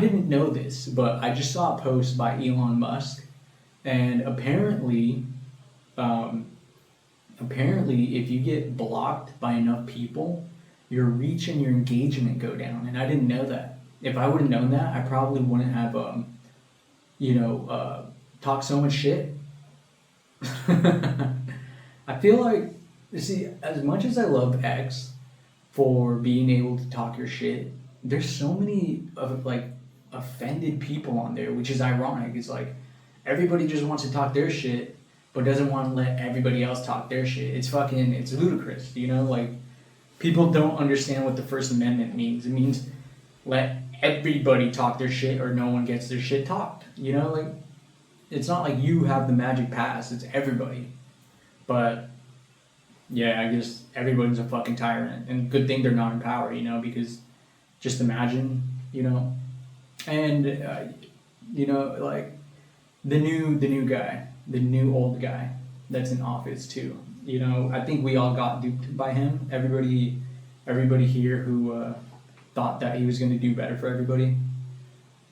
didn't know this, but I just saw a post by Elon Musk, and um, apparently, if you get blocked by enough people, your reach and your engagement go down. And I didn't know that. If I would have known that, I probably wouldn't have, talked so much shit. I feel like, you see, as much as I love X for being able to talk your shit, there's so many of like offended people on there, which is ironic. It's like everybody just wants to talk their shit, but doesn't want to let everybody else talk their shit. It's ludicrous, you know? Like, people don't understand what the First Amendment means. It means let everybody talk their shit or no one gets their shit talked, you know? Like, it's not like you have the magic pass, it's everybody. But yeah, I guess everybody's a fucking tyrant, and good thing they're not in power, you know, because just imagine, you know, and like the new guy, the new old guy that's in office too. You know, I think we all got duped by him. Everybody here who thought that he was going to do better for everybody.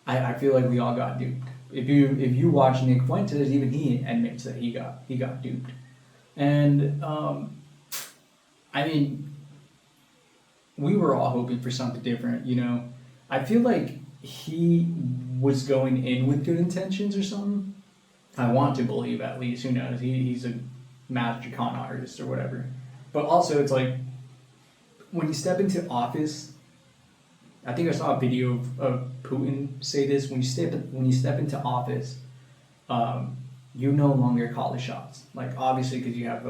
I feel like we all got duped. If you watch Nick Fuentes, even he admits that he got duped. And I mean, we were all hoping for something different, you know. I feel like he was going in with good intentions or something. I want to believe, at least. Who knows? He's a master con artist or whatever. But also, it's like when you step into office. I think I saw a video of Putin say this. When you step into office, you no longer call the shots. Like, obviously, because you have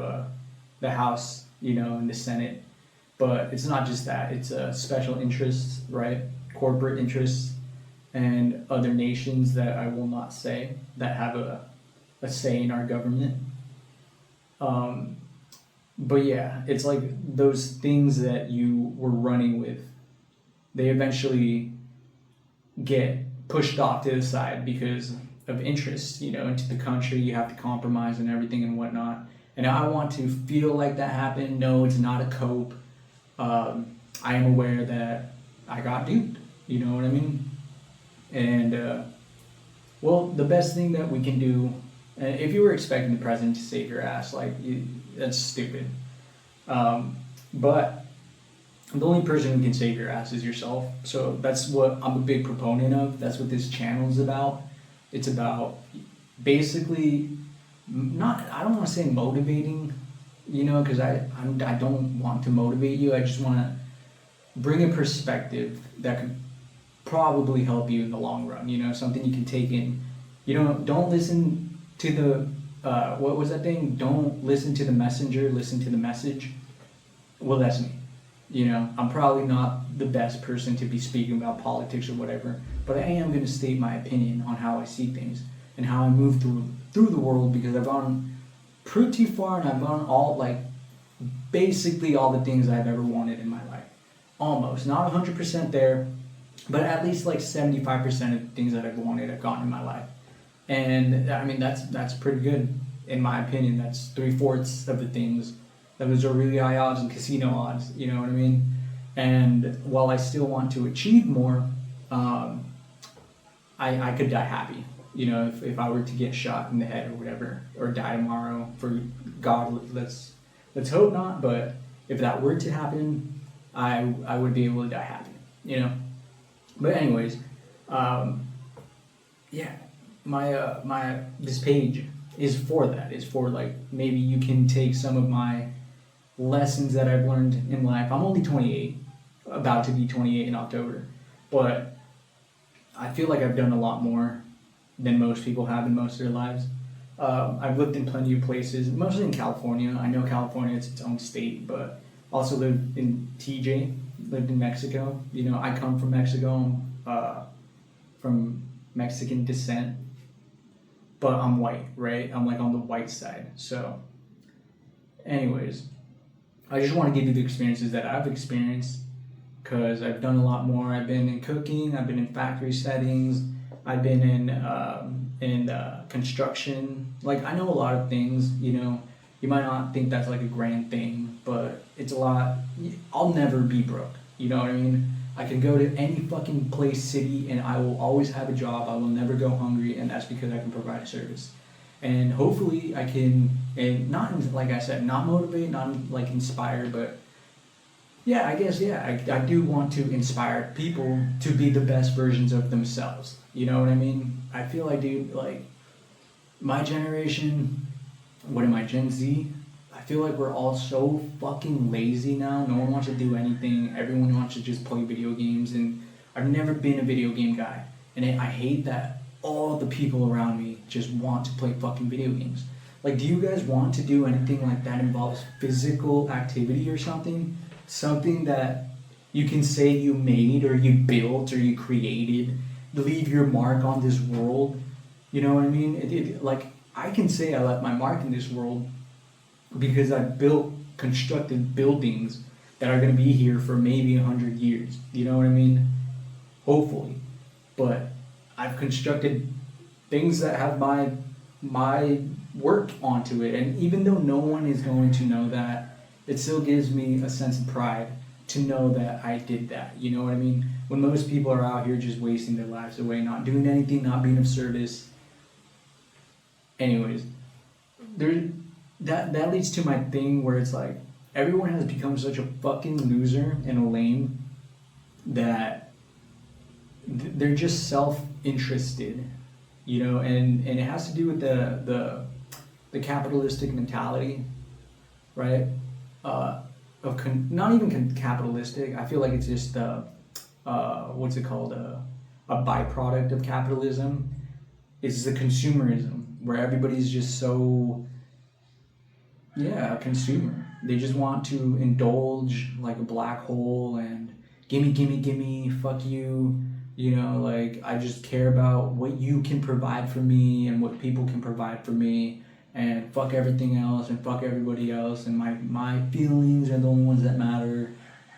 the House, you know, and the Senate. But it's not just that. It's special interests, right? Corporate interests and other nations that I will not say that have a say in our government. But yeah, it's like those things that you were running with, they eventually get pushed off to the side because of interest, you know, into the country. You have to compromise and everything and whatnot. And I want to feel like that happened. No, it's not a cope. I am aware that I got duped. You know what I mean? And well, the best thing that we can do, if you were expecting the president to save your ass, that's stupid. But the only person who can save your ass is yourself. So that's what I'm a big proponent of. That's what this channel is about. It's about basically I don't want to say motivating, you know, because I don't want to motivate you. I just want to bring a perspective that could probably help you in the long run, you know, something you can take in. You know, don't listen to the, what was that thing? Don't listen to the messenger, listen to the message. Well, that's me. You know, I'm probably not the best person to be speaking about politics or whatever, but I am going to state my opinion on how I see things and how I move through the world, because I've gone pretty far and I've gone basically all the things I've ever wanted in my life. Almost. Not 100% there, but at least like 75% of the things that I've wanted I've gotten in my life. And I mean, that's pretty good in my opinion. That's 3/4 of the things. Those are really high odds and casino odds, you know what I mean? And while I still want to achieve more, I could die happy. You know, if I were to get shot in the head or whatever, or die tomorrow, for God, let's hope not, but if that were to happen, I would be able to die happy, you know? But anyways, yeah, my this page is for that. It's for, like, maybe you can take some of my lessons that I've learned in life. I'm only 28, about to be 28 in October, but I feel like I've done a lot more than most people have in most of their lives. I've lived in plenty of places, mostly in California. I know California is its own state, but also lived in TJ, lived in Mexico. You know, I come from Mexico, from Mexican descent, but I'm white, right? I'm like on the white side. So anyways, I just want to give you the experiences that I've experienced, because I've done a lot more. I've been in cooking, I've been in factory settings, I've been in construction. Like, I know a lot of things, you know. You might not think that's like a grand thing, but it's a lot. I'll never be broke, you know what I mean? I can go to any fucking place, city, and I will always have a job. I will never go hungry, and that's because I can provide a service. And hopefully I can, and not, like I said, not motivate, not like inspire, but yeah, I guess, yeah, I do want to inspire people to be the best versions of themselves. You know what I mean? I feel like, dude, like, my generation, what am I, Gen Z? I feel like we're all so fucking lazy now. No one wants to do anything. Everyone wants to just play video games, and I've never been a video game guy. And I hate that all the people around me just want to play fucking video games. Like, do you guys want to do anything like that involves physical activity or something? Something that you can say you made or you built or you created, leave your mark on this world. You know what I mean? Like, I can say I left my mark in this world because I constructed buildings that are going to be here for maybe 100 years. You know what I mean? Hopefully. But I've constructed things that have my work onto it. And even though no one is going to know that, it still gives me a sense of pride to know that I did that. You know what I mean? When most people are out here just wasting their lives away, not doing anything, not being of service. Anyways, that leads to my thing where it's like everyone has become such a fucking loser and a lame that they're just self-interested, you know, and it has to do with the capitalistic mentality, right? Not even capitalistic. I feel like it's just what's it called? A byproduct of capitalism is the consumerism, where everybody's just so, yeah, a consumer. They just want to indulge like a black hole and gimme, gimme, gimme, fuck you. You know, like, I just care about what you can provide for me and what people can provide for me, and fuck everything else and fuck everybody else, and my feelings are the only ones that matter.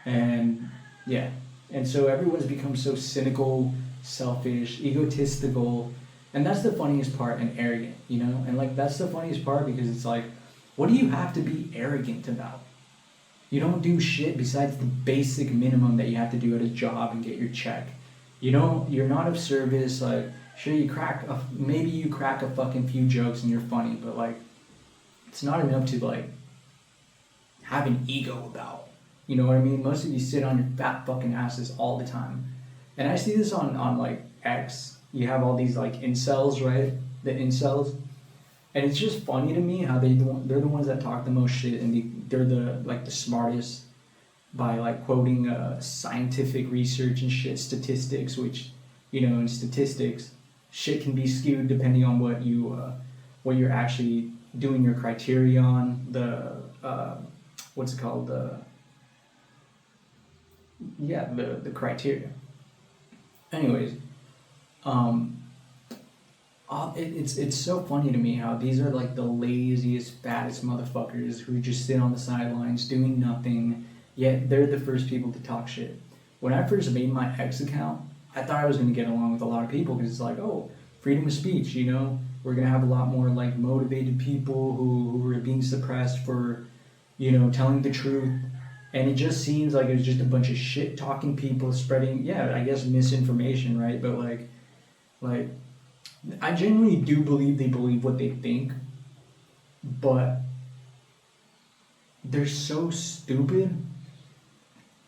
And yeah, and so everyone's become so cynical, selfish, egotistical, and that's the funniest part, and arrogant, you know. And like, that's the funniest part because it's like, what do you have to be arrogant about? You don't do shit besides the basic minimum that you have to do at a job and get your check. You know, you're not of service. Like, sure, maybe you crack a fucking few jokes and you're funny, but like, it's not enough to like have an ego about. You know what I mean? Most of you sit on your fat fucking asses all the time. And I see this on like X. You have all these like incels, right? The incels. And it's just funny to me how they're the ones that talk the most shit, and they're the smartest by like quoting scientific research and shit, statistics, which, you know, in statistics, shit can be skewed depending on what you're actually doing your criteria on, the what's it called, the criteria. Anyways, it's so funny to me how these are like the laziest, fattest motherfuckers who just sit on the sidelines doing nothing, yet they're the first people to talk shit. When I first made my X account, I thought I was going to get along with a lot of people because it's like, oh, freedom of speech, you know? We're going to have a lot more like motivated people who are being suppressed for, you know, telling the truth. And it just seems like it was just a bunch of shit talking people spreading, yeah, I guess misinformation, right? But like, I genuinely do believe they believe what they think, but they're so stupid,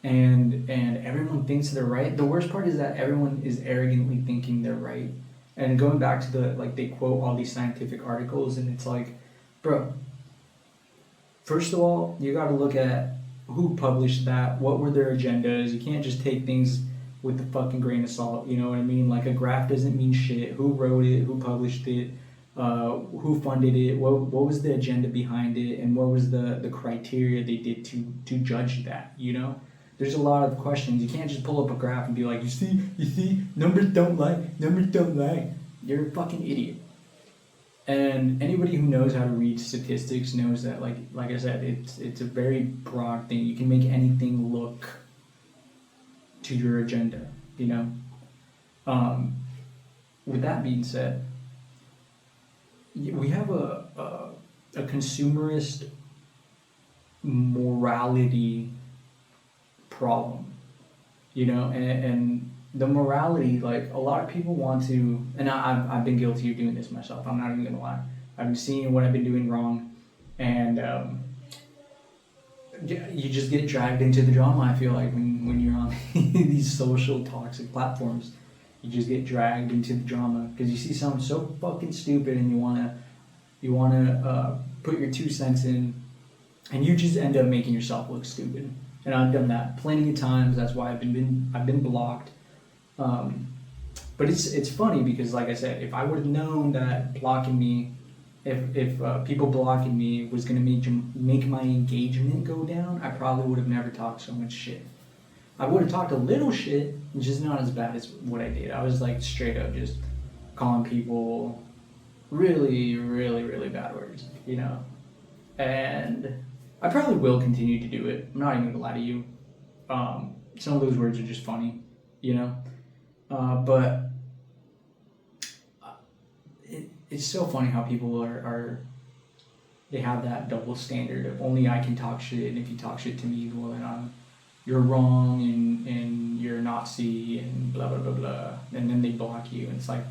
and everyone thinks they're right. The worst part is that everyone is arrogantly thinking they're right. And going back to they quote all these scientific articles, and it's like, bro, first of all, you got to look at who published that, what were their agendas. You can't just take things with the fucking grain of salt, you know what I mean? Like, a graph doesn't mean shit. Who wrote it? Who published it? Who funded it? What was the agenda behind it? And what was the criteria they did to judge that, you know? There's a lot of questions. You can't just pull up a graph and be like, you see, numbers don't lie. You're a fucking idiot. And anybody who knows how to read statistics knows that, like I said, it's a very broad thing. You can make anything look to your agenda, you know? With that being said, we have a consumerist morality problem. you know, and the morality, like a lot of people want to, and I've been guilty of doing this myself. I'm not even gonna lie. I've been seeing what I've been doing wrong, and you just get dragged into the drama. I feel like when you're on these social toxic platforms, you just get dragged into the drama because you see something so fucking stupid and you wanna put your 2 cents in, and you just end up making yourself look stupid. And I've done that plenty of times. That's why I've been blocked. But it's funny because, like I said, if I would have known that blocking me, if people blocking me was gonna make my engagement go down, I probably would have never talked so much shit. I would have talked a little shit, just not as bad as what I did. I was like straight up just calling people really, really, really bad words, you know. And I probably will continue to do it. I'm not even gonna lie to you. Some of those words are just funny, you know. But it's so funny how people are they have that double standard of only I can talk shit, and if you talk shit to me, well then you're wrong and you're a Nazi and blah blah blah blah, and then they block you, and it's like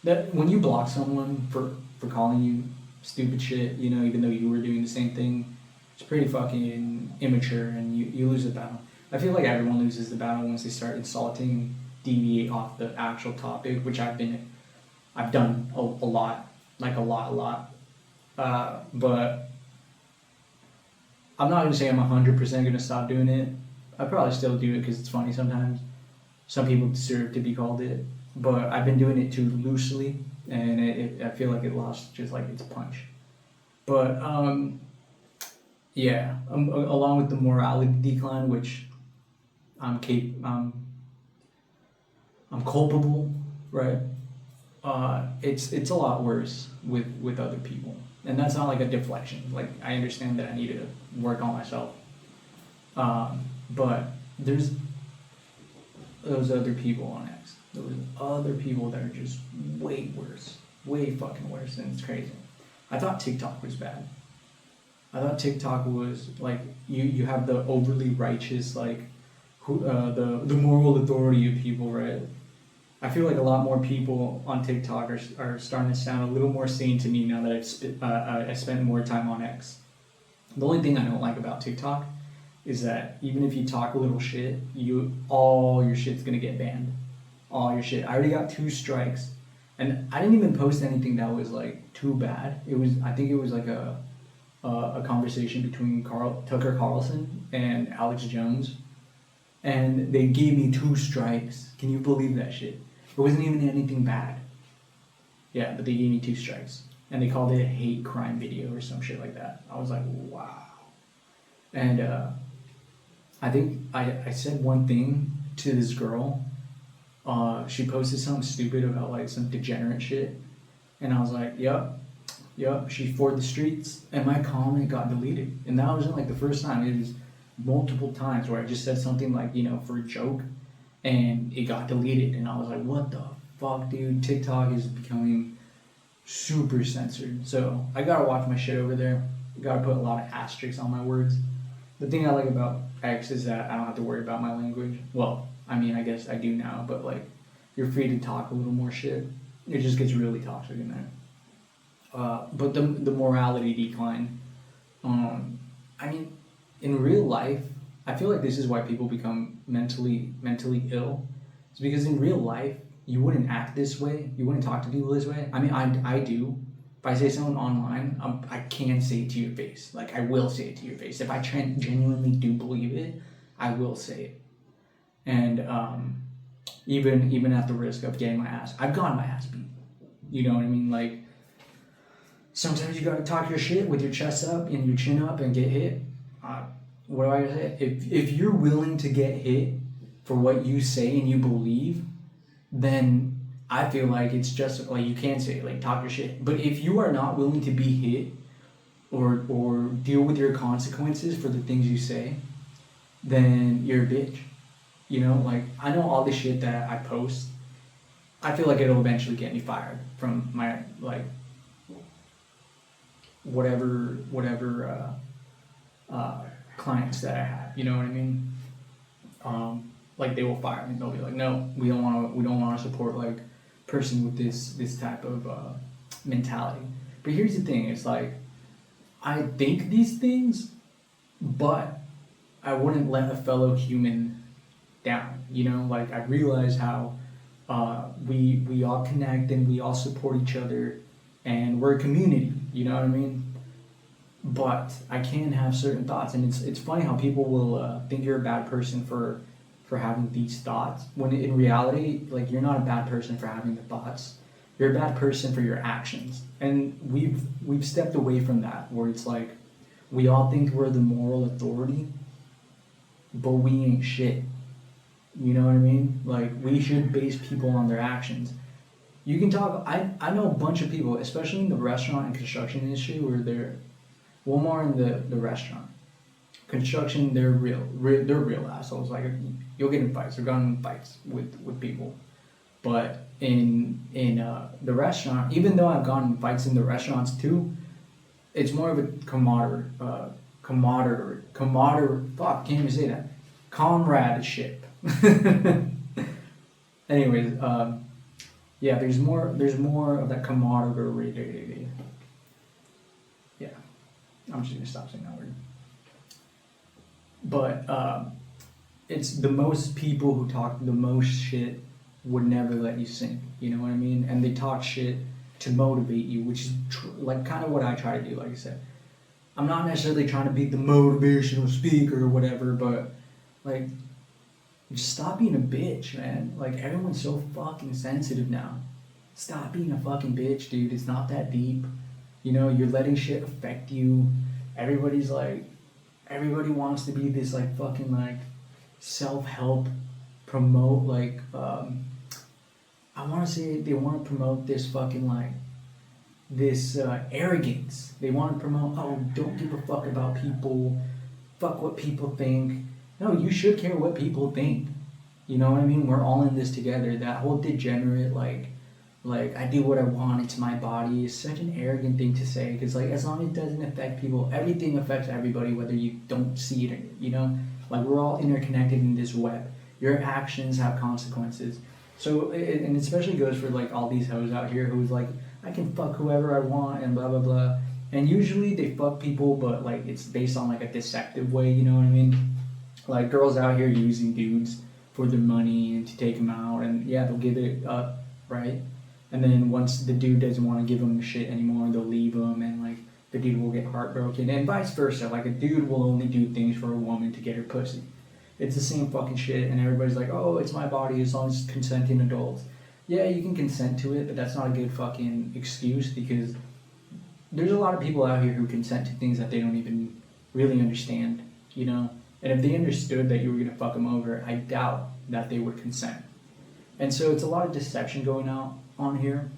that when you block someone for calling you stupid shit, you know, even though you were doing the same thing, it's pretty fucking immature, and you lose the battle. I feel like everyone loses the battle once they start insulting, deviate off the actual topic, which I've done a lot, like a lot. But I'm not gonna say I'm 100% gonna stop doing it. I probably still do it because it's funny sometimes. Some people deserve to be called it, but I've been doing it too loosely, and I feel like it lost just like its punch. But yeah, along with the morality decline, which I'm culpable, right? It's a lot worse with other people, and that's not like a deflection. Like I understand that I need to work on myself, but there's those other people on X. Those other people that are just way worse, way fucking worse, and it's crazy. I thought TikTok was bad. I thought TikTok was like you have the overly righteous, like the moral authority of people, right? I feel like a lot more people on TikTok are starting to sound a little more sane to me now that I've spent more time on X. The only thing I don't like about TikTok is that even if you talk a little shit, all your shit's gonna get banned. All your shit. I already got 2 strikes, and I didn't even post anything that was like too bad. I think it was like a conversation between Tucker Carlson and Alex Jones, and they gave me 2 strikes. Can you believe that shit? It wasn't even anything bad. Yeah, but they gave me 2 strikes, and they called it a hate crime video or some shit like that. I was like, wow. And I think I said one thing to this girl. She posted something stupid about like some degenerate shit, and I was like, yep, she's for the streets, and my comment got deleted. And that wasn't like the first time. It was multiple times where I just said something like, you know, for a joke, and it got deleted. And I was like, what the fuck, dude? TikTok is becoming super censored. So I gotta watch my shit over there. Gotta put a lot of asterisks on my words. The thing I like about X is that I don't have to worry about my language. Well, I mean, I guess I do now, but like, you're free to talk a little more shit. It just gets really toxic in there. But the morality decline. I mean, in real life, I feel like this is why people become mentally ill. It's because in real life, you wouldn't act this way. You wouldn't talk to people this way. I mean, I do. If I say something online, I can say it to your face. Like, I will say it to your face. If I genuinely do believe it, I will say it. And even at the risk of getting my ass, I've gotten my ass beat. You know what I mean? Like, sometimes you gotta talk your shit with your chest up and your chin up and get hit. What do I say? If you're willing to get hit for what you say and you believe, then I feel like it's just like you can say it, like talk your shit. But if you are not willing to be hit or deal with your consequences for the things you say, then you're a bitch. You know, like I know all the shit that I post, I feel like it'll eventually get me fired from my like whatever clients that I have. You know what I mean? like they will fire me. They'll be like, no, we don't want to support like person with this type of mentality. But here's the thing: it's like I think these things, but I wouldn't let a fellow human down. You know, like I realize how we all connect and we all support each other, and we're a community. You know what I mean? But I can have certain thoughts, and it's funny how people will think you're a bad person for having these thoughts, when in reality, like you're not a bad person for having the thoughts. You're a bad person for your actions, and we've stepped away from that, where it's like we all think we're the moral authority, but we ain't shit. You know what I mean? Like we should base people on their actions. You can talk. I know a bunch of people, especially in the restaurant and construction industry, where they're well more in the restaurant. Construction, they're real assholes. Like you'll get in fights. They're gotten in fights with people. But in the restaurant, even though I've gotten in fights in the restaurants too, it's more of a fuck, can't even say that. Comradeship. Anyways, yeah, there's more of that camaraderie. Yeah, I'm just gonna stop saying that word. But it's the most people who talk the most shit would never let you sink. You know what I mean? And they talk shit to motivate you, which is like kind of what I try to do. Like I said, I'm not necessarily trying to be the motivational speaker or whatever, but like, just stop being a bitch, man. Like everyone's so fucking sensitive now. Stop being a fucking bitch, dude. It's not that deep. You know, you're letting shit affect you. Everybody wants to be this like fucking like self-help promote like I want to say they want to promote this fucking like this arrogance. They want to promote, oh, don't give a fuck about people, fuck what people think. No, you should care what people think. You know what I mean? We're all in this together. That whole degenerate like I do what I want, it's my body is such an arrogant thing to say, because like as long as it doesn't affect people, everything affects everybody whether you don't see it, you know? Like we're all interconnected in this web. Your actions have consequences. So, and especially goes for like all these hoes out here who's like, I can fuck whoever I want and blah blah blah. And usually they fuck people, but like it's based on like a deceptive way, you know what I mean? Like girls out here using dudes for their money and to take them out, and yeah, they'll give it up, right? And then once the dude doesn't want to give them shit anymore, they'll leave them, and like the dude will get heartbroken, and vice versa. Like a dude will only do things for a woman to get her pussy. It's the same fucking shit, and everybody's like, oh, it's my body as long as it's consenting adults. Yeah, you can consent to it, but that's not a good fucking excuse, because there's a lot of people out here who consent to things that they don't even really understand, you know? And if they understood that you were gonna fuck them over, I doubt that they would consent. And so it's a lot of deception going on here,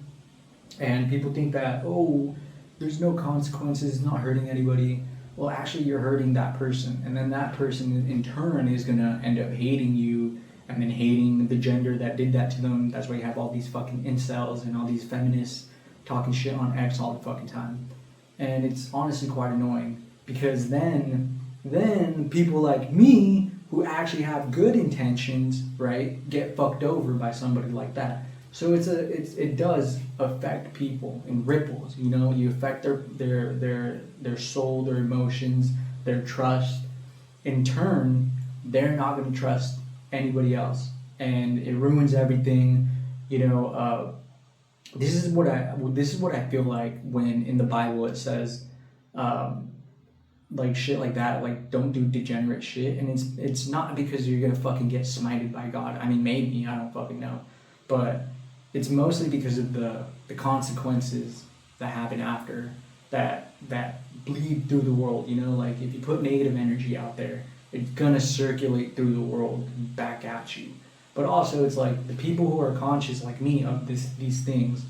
and people think that, oh, there's no consequences, it's not hurting anybody. Well, actually you're hurting that person, and then that person in turn is gonna end up hating you, and then hating the gender that did that to them. That's why you have all these fucking incels and all these feminists talking shit on X all the fucking time. And it's honestly quite annoying, because then people like me who actually have good intentions, right, get fucked over by somebody like that. So it does affect people in ripples, you know. You affect their soul, their emotions, their trust. In turn, they're not going to trust anybody else, and it ruins everything, you know. This is what I feel like when in the Bible it says like shit like that, like don't do degenerate shit, and it's not because you're gonna fucking get smited by God. I mean, maybe, I don't fucking know, but it's mostly because of the consequences that happen after that bleed through the world, you know. Like if you put negative energy out there, it's gonna circulate through the world back at you. But also it's like the people who are conscious like me of these things,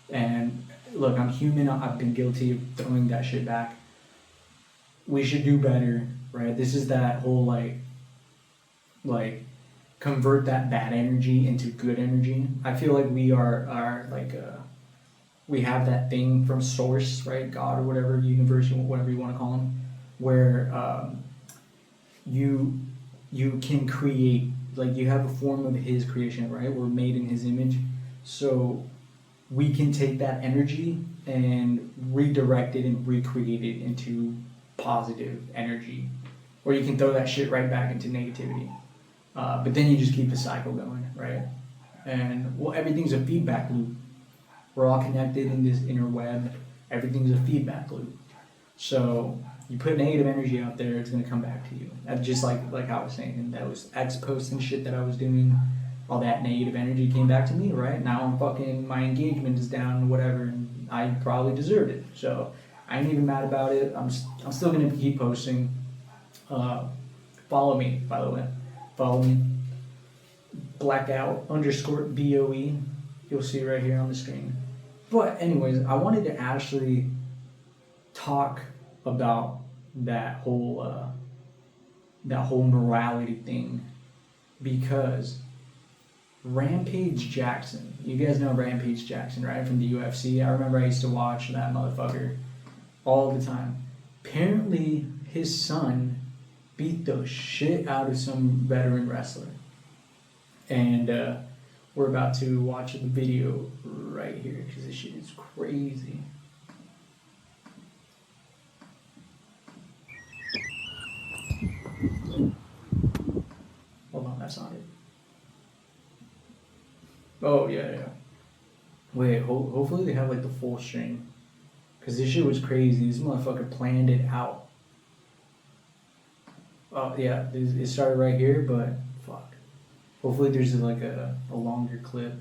and look, I'm human, I've been guilty of throwing that shit back. We should do better, right? This is that whole like convert that bad energy into good energy. I feel like we are like we have that thing from source, right? God or whatever, universe, whatever you want to call them, where you can create like you have a form of his creation, right? We're made in his image. So we can take that energy and redirect it and recreate it into positive energy. Or you can throw that shit right back into negativity. But then you just keep the cycle going, right? And well, everything's a feedback loop. We're all connected in this inner web. Everything's a feedback loop. So you put negative energy out there, it's gonna come back to you. That's just like I was saying, and those X posts and shit that I was doing, all that negative energy came back to me, right? Now I'm fucking, my engagement is down and whatever, and I probably deserved it. So I ain't even mad about it. I'm still gonna keep posting. Follow me, by the way. Follow me. Blackout_BOE. You'll see right here on the screen. But anyways, I wanted to actually talk about that whole morality thing, because Rampage Jackson, you guys know Rampage Jackson, right, from the UFC. I remember I used to watch that motherfucker all the time. Apparently his son beat the shit out of some veteran wrestler, and we're about to watch the video right here because this shit is crazy. Hold on, that's not it. Oh, yeah. Wait, hopefully they have like the full stream. Because this shit was crazy. This motherfucker planned it out. Oh, yeah, it started right here, but fuck. Hopefully there's like a longer clip.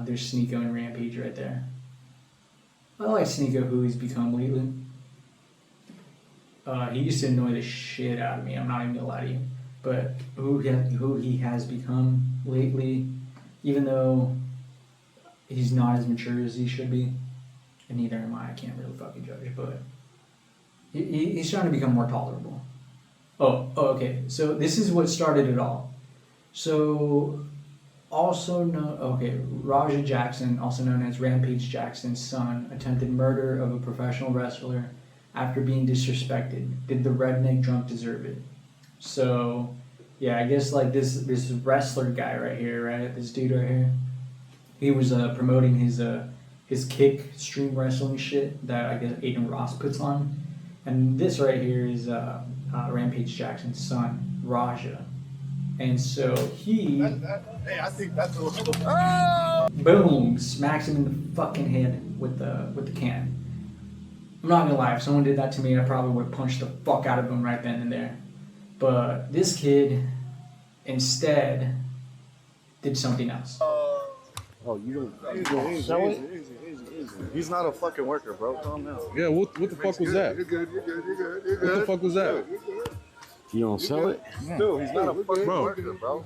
There's Sneeko and Rampage right there. I like Sneeko, who he's become lately. He used to annoy the shit out of me, I'm not even gonna lie to you. But who he has become lately, even though he's not as mature as he should be, and neither am I can't really fucking judge, but he's trying to become more tolerable. Oh, okay, so this is what started it all. So, Raja Jackson, also known as Rampage Jackson's son, attempted murder of a professional wrestler after being disrespected. Did the redneck drunk deserve it? So, yeah, I guess like this wrestler guy right here, right? This dude right here. He was promoting his kick stream wrestling shit that I guess Aiden Ross puts on. And this right here is Rampage Jackson's son, Raja. And so he... Hey, I think that's a little... Oh! Boom! Smacks him in the fucking head with the can. I'm not gonna lie, if someone did that to me, I probably would have punched the fuck out of him right then and there. But this kid, instead, did something else. Oh, you don't sell it? He's not a fucking worker, bro. Calm down. Yeah, what the fuck was that? You're good. What the fuck was that? You don't sell it? Dude, he's not a fucking worker, bro.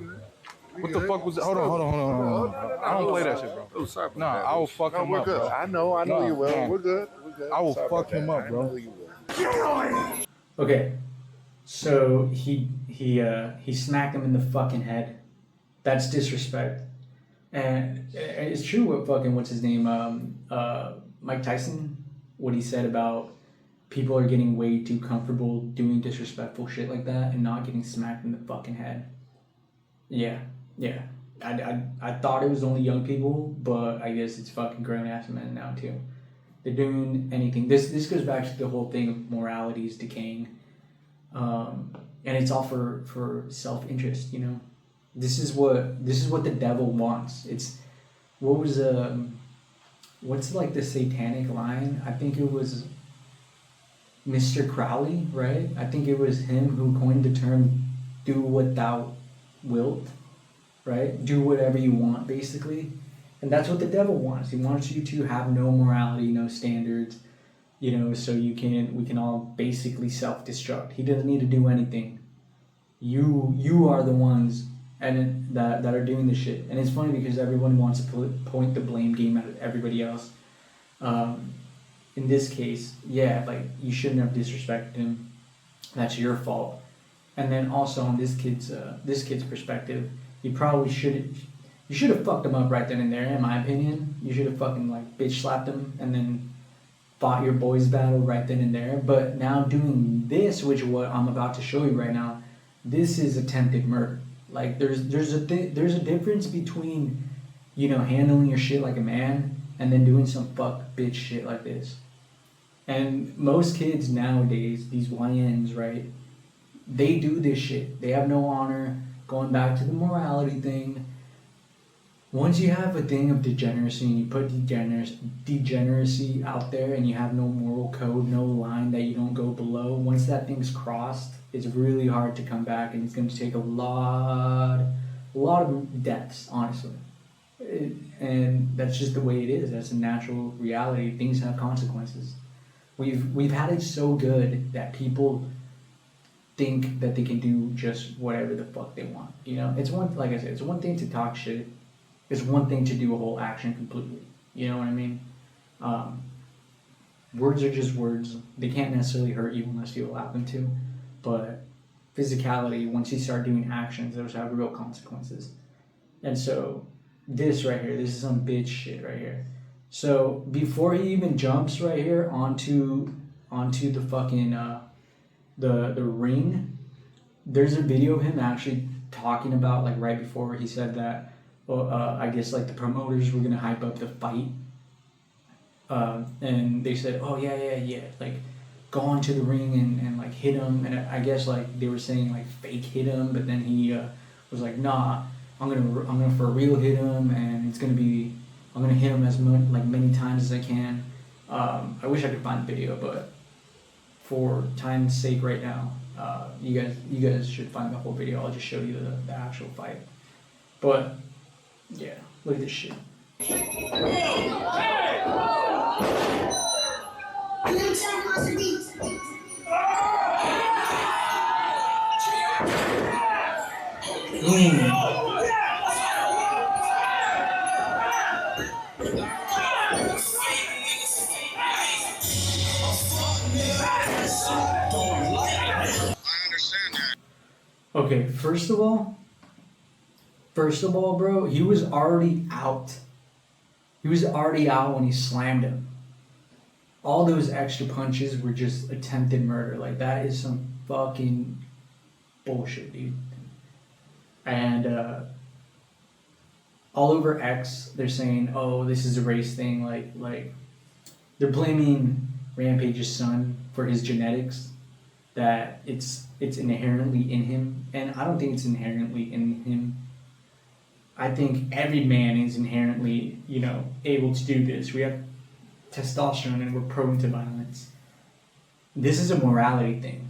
What the fuck was that? Hold on. I don't play that shit, bro. Oh, sorry. Nah, I will fuck him up, bro. I know you will. Nah. We're good. I will fuck him up, bro. Okay, so he smacked him in the fucking head. That's disrespect. And it's true what fucking, what's his name, Mike Tyson, what he said about people are getting way too comfortable doing disrespectful shit like that and not getting smacked in the fucking head. Yeah. I thought it was only young people, but I guess it's fucking grown ass men now too. They're doing anything. This goes back to the whole thing of morality is decaying, and it's all for self-interest, you know. This is what the devil wants. It's what's like the satanic line? I think it was Mr. Crowley, right? I think it was him who coined the term "do what thou wilt," right? Do whatever you want, basically. And that's what the devil wants. He wants you to have no morality, no standards, you know, so we can all basically self-destruct. He doesn't need to do anything. You are the ones that are doing this shit. And it's funny because everyone wants to point the blame game at everybody else. In this case, yeah, like you shouldn't have disrespected him. That's your fault. And then also on this kid's perspective, you probably should have fucked him up right then and there, in my opinion. You should have fucking like bitch slapped him and then fought your boys battle right then and there. But now doing this, which what I'm about to show you right now, This is attempted murder. Like there's a difference between, you know, handling your shit like a man and then doing some fuck bitch shit like this. And most kids nowadays, these YNs, right? They do this shit. They have no honor. Going back to the morality thing. Once you have a thing of degeneracy and you put degeneracy out there and you have no moral code, no line that you don't go below, once that thing's crossed, it's really hard to come back, and it's going to take a lot of deaths, honestly. And that's just the way it is. That's a natural reality. Things have consequences. We've had it so good that people think that they can do just whatever the fuck they want. You know, it's one, like I said, it's one thing to talk shit. It's one thing to do a whole action completely. You know what I mean? Words are just words. They can't necessarily hurt you unless you allow them to. But physicality, once you start doing actions, those have real consequences. And so this right here, this is some bitch shit right here. So before he even jumps right here onto the fucking the ring, there's a video of him actually talking about, like, right before he said that, I guess like the promoters were gonna hype up the fight, and they said, oh yeah, like go onto the ring and like hit him, and I guess like they were saying like fake hit him, but then he was like, nah, I'm gonna for real hit him, and I'm gonna hit him as many times as I can. I wish I could find the video, but for time's sake right now, you guys should find the whole video. I'll just show you the actual fight. But yeah, look at this shit. Okay, first of all, bro, he was already out. He was already out when he slammed him. All those extra punches were just attempted murder. Like, that is some fucking bullshit, dude. And all over X, they're saying, oh, this is a race thing. Like they're blaming Rampage's son for his genetics, that it's inherently in him. And I don't think it's inherently in him. I think every man is inherently, you know, able to do this. We have testosterone and we're prone to violence. This is a morality thing.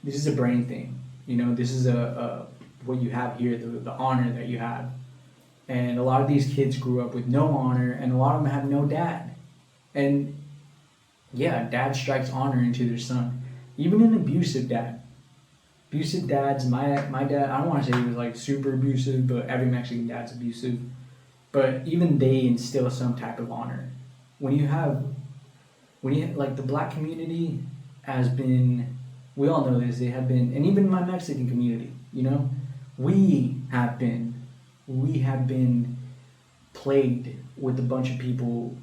This is a brain thing. You know, this is a what you have here, the honor that you have. And a lot of these kids grew up with no honor, and a lot of them have no dad. And yeah, dad strikes honor into their son. Even an abusive dad. Abusive dads, my dad, I don't want to say he was like super abusive, but every Mexican dad's abusive. But even they instill some type of honor. When you like, the black community has been, we all know this, they have been, and even my Mexican community, you know, we have been plagued with a bunch of people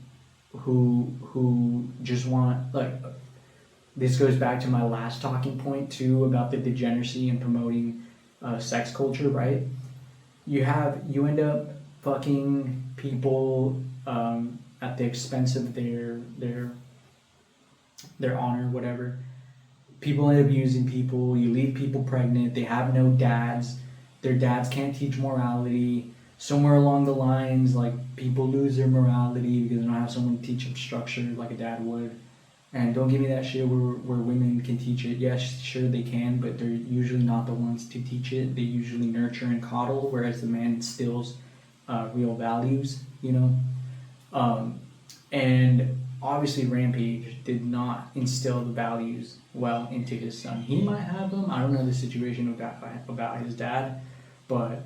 who just want, like, this goes back to my last talking point too about the degeneracy and promoting sex culture, right? You end up fucking people at the expense of their honor, whatever. People end up using people. You leave people pregnant. They have no dads. Their dads can't teach morality. Somewhere along the lines, like, people lose their morality because they don't have someone to teach them structure like a dad would. And don't give me that shit where women can teach it. Yes, sure they can, but they're usually not the ones to teach it. They usually nurture and coddle, whereas the man instills real values, you know? And obviously Rampage did not instill the values well into his son. He might have them. I don't know the situation about his dad, but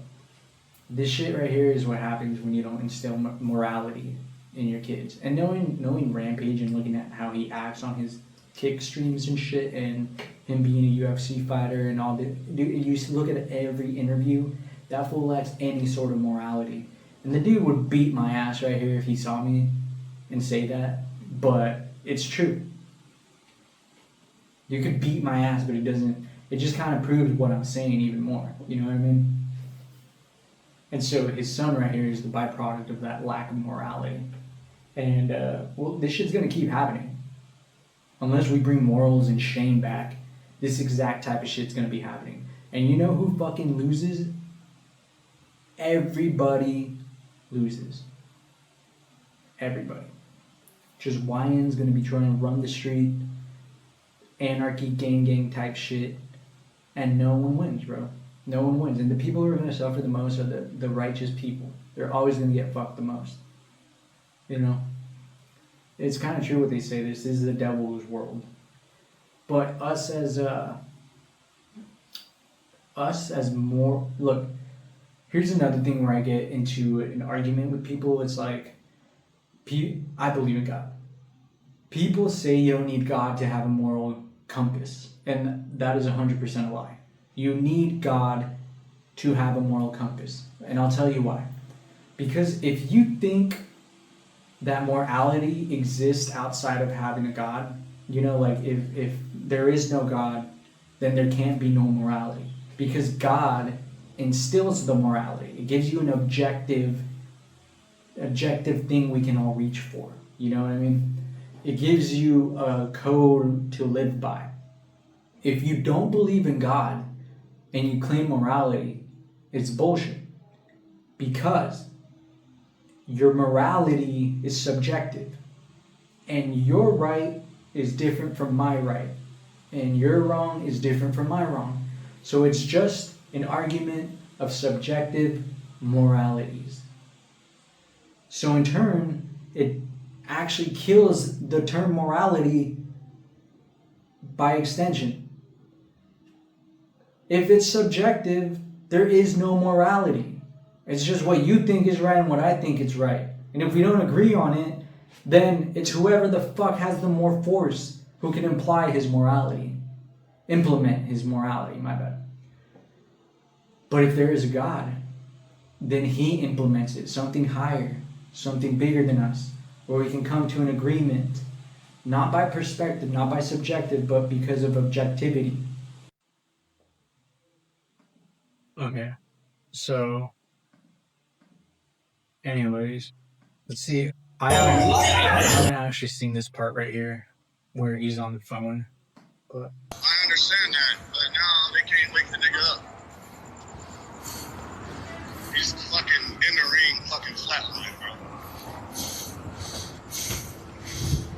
this shit right here is what happens when you don't instill morality in your kids. And knowing Rampage and looking at how he acts on his kick streams and shit, and him being a UFC fighter and all that, dude, you look at every interview, that fool lacks any sort of morality. And the dude would beat my ass right here if he saw me and say that, but it's true. You could beat my ass, but it it just kind of proved what I'm saying even more. You know what I mean? And so his son right here is the byproduct of that lack of morality. And well, this shit's gonna keep happening unless we bring morals and shame back. This exact type of shit's gonna be happening. And you know who fucking loses? Everybody loses. Everybody. Just YN's gonna be trying to run the street, anarchy, gang type shit, and no one wins, bro. No one wins. And the people who are gonna suffer the most are the righteous people. They're always gonna get fucked the most. You know? It's kind of true what they say. This is the devil's world. But us as more... Look, here's another thing where I get into an argument with people. It's like, I believe in God. People say you don't need God to have a moral compass. And that is 100% a lie. You need God to have a moral compass. And I'll tell you why. Because if you think that morality exists outside of having a God, you know, like if there is no God, then there can't be no morality. Because God instills the morality. It gives you an objective thing we can all reach for. You know what I mean? It gives you a code to live by. If you don't believe in God and you claim morality, it's bullshit. Because your morality is subjective. And your right is different from my right. And your wrong is different from my wrong. So it's just an argument of subjective moralities. So in turn, it actually kills the term morality by extension. If it's subjective, there is no morality. It's just what you think is right and what I think is right. And if we don't agree on it, then it's whoever the fuck has the more force who can imply his morality. Implement his morality, my bad. But if there is a God, then he implements it, something higher, something bigger than us, where we can come to an agreement, not by perspective, not by subjective, but because of objectivity. Okay, so, anyways, let's see. I haven't actually seen this part right here, where he's on the phone, but... I understand that, but now they can't wake the nigga up. He's fucking in the ring, fucking flatline, bro.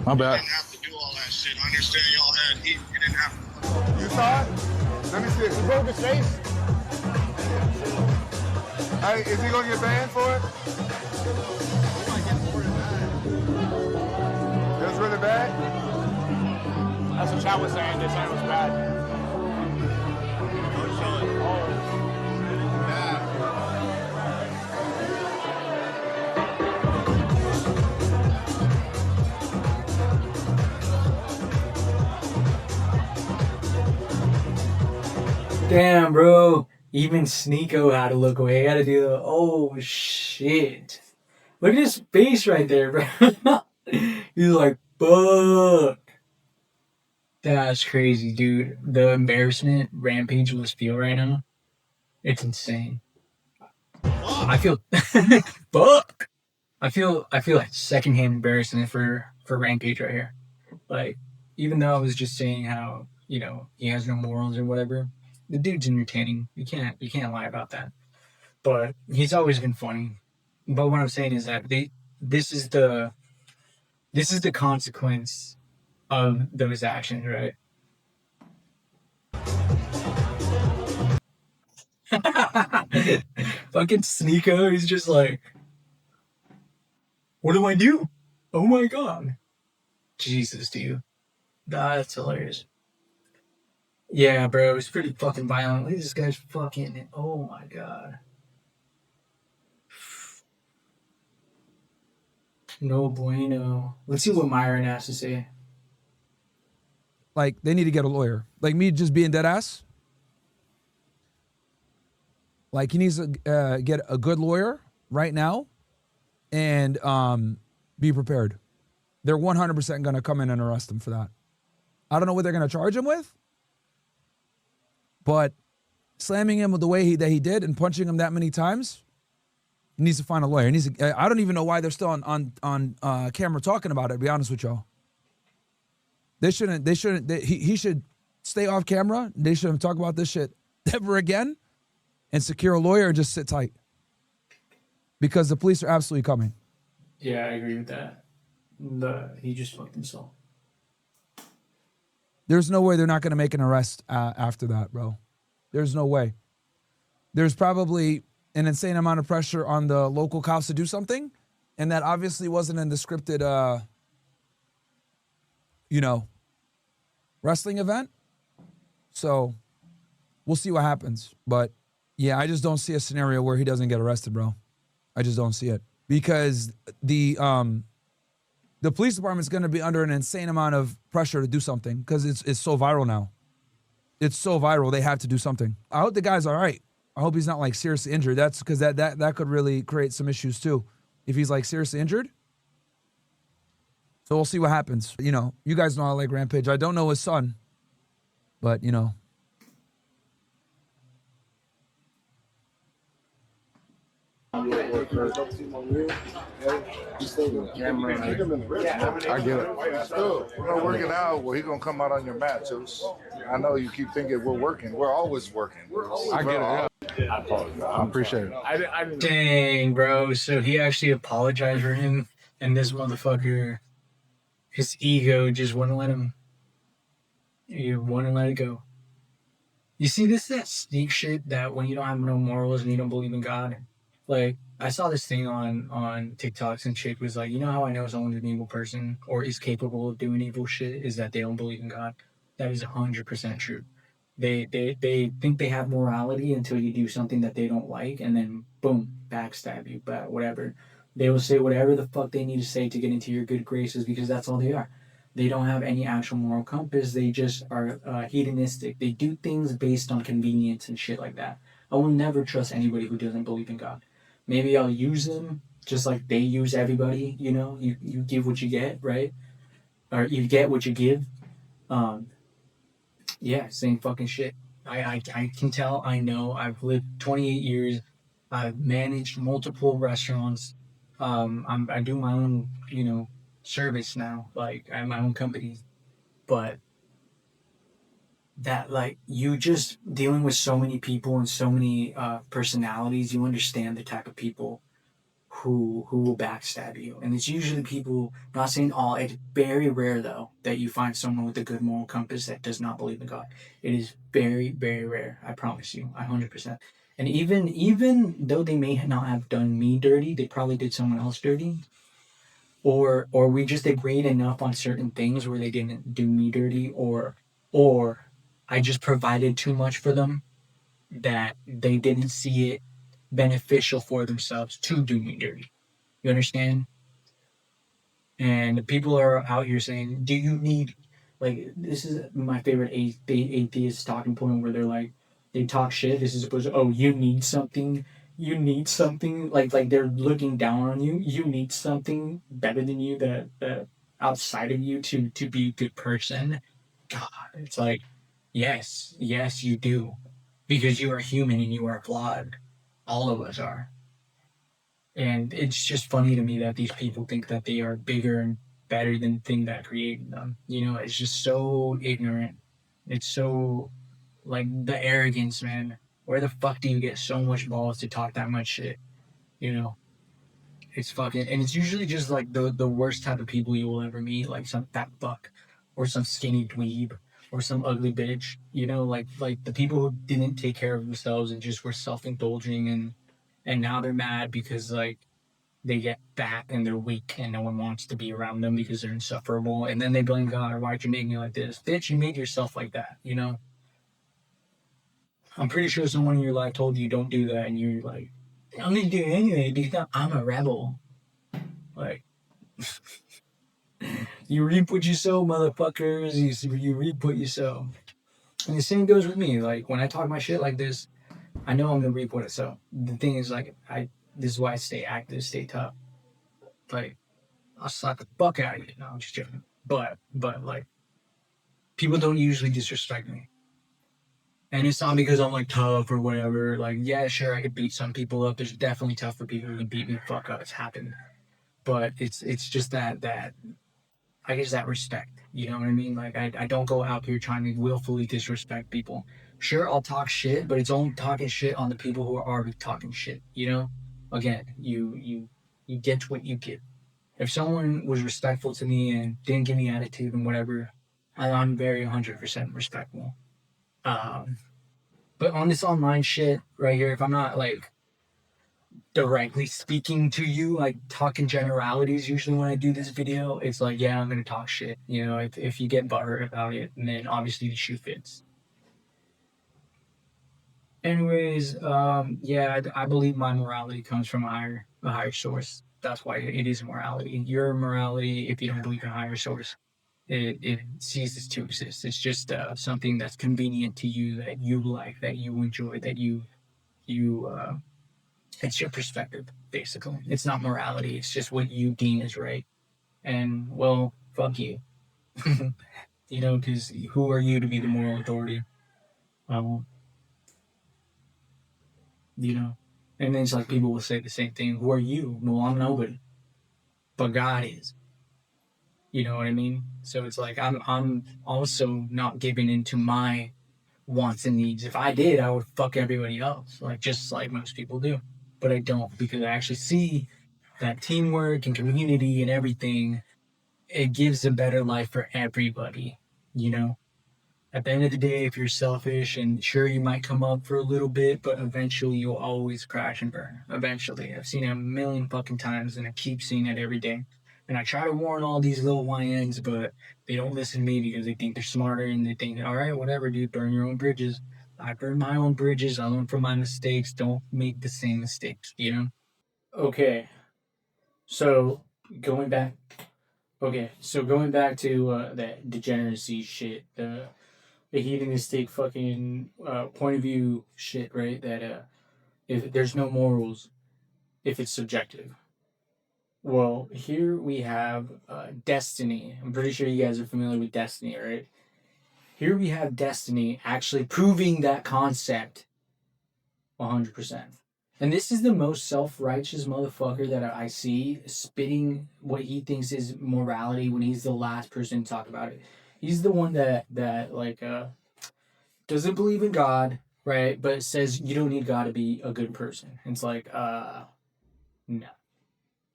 My bad. You didn't have to do all that shit. I understand y'all had heat. You didn't have to. You saw it? Let me see it. You broke his face? Hey, is he gonna get banned for it? He might get more than that. It was really bad? That's what Chad was saying. They said it was bad. Don't show it. Oh. Damn, bro. Even Sneeko had to look away. He had to do the, oh, shit. Look at his face right there, bro. He's like, fuck. That's crazy, dude. The embarrassment Rampage must feel right now, it's insane. I feel, fuck. I feel like secondhand embarrassment for Rampage right here. Like, even though I was just saying how, you know, he has no morals or whatever, the dude's entertaining. You can't lie about that. But he's always been funny. But what I'm saying is that this is the consequence of those actions, right? Fucking Sneeko, he's just like, what do I do? Oh my god. Jesus, dude. That's hilarious. Yeah, bro, it's pretty fucking violent. Look at this guy's fucking, oh my god. No bueno. Let's see what Myron has to say. Like, they need to get a lawyer. Like me just being dead ass. Like, he needs to get a good lawyer right now and be prepared. They're 100% going to come in and arrest him for that. I don't know what they're going to charge him with. But slamming him the way that he did and punching him that many times, he needs to find a lawyer. I don't even know why they're still on camera talking about it, to be honest with y'all. He should stay off camera. They shouldn't talk about this shit ever again and secure a lawyer and just sit tight. Because the police are absolutely coming. Yeah, I agree with that. He just fucked himself. There's no way they're not going to make an arrest after that, bro. There's no way. There's probably an insane amount of pressure on the local cops to do something, and that obviously wasn't in the scripted, wrestling event. So we'll see what happens. But yeah, I just don't see a scenario where he doesn't get arrested, bro. I just don't see it because the police department's going to be under an insane amount of pressure to do something because it's so viral now. It's so viral. They have to do something. I hope the guy's all right. I hope he's not like seriously injured. That's because that could really create some issues too. If he's like seriously injured. So we'll see what happens. You know, you guys know I like Rampage. I don't know his son, but you know. I get it. We're not working out. Well, he's gonna come out on your mat, Juice. I know you keep thinking we're working. We're always working. I get it. Yeah. I appreciate it. Dang, bro. So he actually apologized for him, and this motherfucker, his ego just wouldn't let him. He wouldn't let it go. You see, this is that sneak shit that when you don't have no morals and you don't believe in God. Like, I saw this thing on TikTok, and chick was like, you know how I know someone's an evil person or is capable of doing evil shit is that they don't believe in God. That is 100% true. They think they have morality until you do something that they don't like, and then boom, backstab you, but whatever. They will say whatever the fuck they need to say to get into your good graces because that's all they are. They don't have any actual moral compass. They just are hedonistic. They do things based on convenience and shit like that. I will never trust anybody who doesn't believe in God. Maybe I'll use them just like they use everybody, you know? You give what you get, right? Or you get what you give. Yeah, same fucking shit. I can tell, I know. I've lived 28 years. I've managed multiple restaurants. I do my own, service now. Like, I have my own company. But that, like, you just dealing with so many people and so many personalities, you understand the type of people who will backstab you. And it's usually people, not saying all, it's very rare, though, that you find someone with a good moral compass that does not believe in God. It is very, very rare. I promise you, 100%. And even though they may not have done me dirty, they probably did someone else dirty. Or we just agreed enough on certain things where they didn't do me dirty, or I just provided too much for them that they didn't see it beneficial for themselves to do me dirty. You understand? And people are out here saying, do you need, like, this is my favorite atheist talking point where they're like, they talk shit. This is supposed to, oh, you need something, like they're looking down on you. You need something better than you that outside of you to be a good person. God, it's like, yes, you do. Because you are human and you are flawed. All of us are. And it's just funny to me that these people think that they are bigger and better than the thing that created them. It's just so ignorant. It's so, like, the arrogance, man. Where the fuck do you get so much balls to talk that much shit? It's fucking, and it's usually just like the worst type of people you will ever meet, like some fat fuck or some skinny dweeb or some ugly bitch, like the people who didn't take care of themselves and just were self-indulging and now they're mad because like they get fat and they're weak and no one wants to be around them because they're insufferable, and then they blame God. Why'd you make me like this? Bitch, you made yourself like that, I'm pretty sure someone in your life told you don't do that and you're like, I'm gonna do it anyway because I'm a rebel. Like, you reap what you sow, motherfuckers. You reap what you sow. And the same goes with me. Like, when I talk my shit like this, I know I'm gonna reap what I sow. The thing is, like, this is why I stay active, stay tough. Like, I'll slap the fuck out of you. No, I'm just joking. But like, people don't usually disrespect me. And it's not because I'm like tough or whatever. Like, yeah, sure, I could beat some people up. There's definitely tougher people who can beat me the fuck up. It's happened. But it's just that I guess that respect. You know what I mean? Like I don't go out here trying to willfully disrespect people. Sure, I'll talk shit, but it's only talking shit on the people who are already talking shit. You know? Again, you get what you get. If someone was respectful to me and didn't give me attitude and whatever, I'm very 100% respectful. Um, but on this online shit right here, if I'm not like directly speaking to you, like talking generalities, usually when I do this video, it's like, yeah, I'm gonna talk shit. You know, if you get butthurt about it, and then obviously the shoe fits. Anyways, yeah, I believe my morality comes from a higher source. That's why it is morality. Your morality, if you don't believe in a higher source, it ceases to exist. It's just something that's convenient to you, that you like, that you enjoy, that you it's your perspective, basically. It's not morality. It's just what you deem is right. And well, fuck you. You know, because who are you to be the moral authority? Um, you know, and then it's like people will say the same thing. Who are you? Well, I'm nobody, but God is. You know what I mean? So it's like I'm also not giving into my wants and needs. If I did, I would fuck everybody else, like just like most people do. But I don't, because I actually see that teamwork and community and everything, it gives a better life for everybody, you know? At the end of the day, if you're selfish, and sure, you might come up for a little bit, but eventually you'll always crash and burn. Eventually. I've seen it a million fucking times, and I keep seeing it every day. And I try to warn all these little YNs, but they don't listen to me because they think they're smarter, and they think, all right, whatever, dude, burn your own bridges. I burn my own bridges. I learn from my mistakes. Don't make the same mistakes, you know? Okay. So, going back. Okay, so going back to that degeneracy shit, the hedonistic fucking point of view shit, right? That if there's no morals, if it's subjective. Well, here we have Destiny. I'm pretty sure you guys are familiar with Destiny, right? Here we have Destiny actually proving that concept 100%. And this is the most self-righteous motherfucker that I see spitting what he thinks is morality when he's the last person to talk about it. He's the one that like doesn't believe in God, right? But says you don't need God to be a good person. And it's like, no.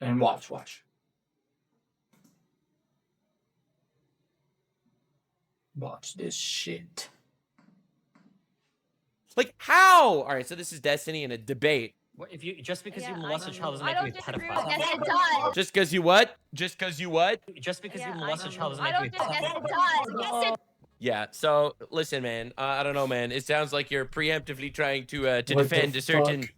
And watch. Watch this shit. Like how? All right, so this is Destiny in a debate. If you just because you molest a child doesn't I make you a don't disagree with pedophile. yes, it does. Just because you what? Just because you what? Just because you molest a child doesn't I make you don't a yes, pedophile. it does. Yes, it Yeah. So listen, man. I don't know, man. It sounds like you're preemptively trying to defend a certain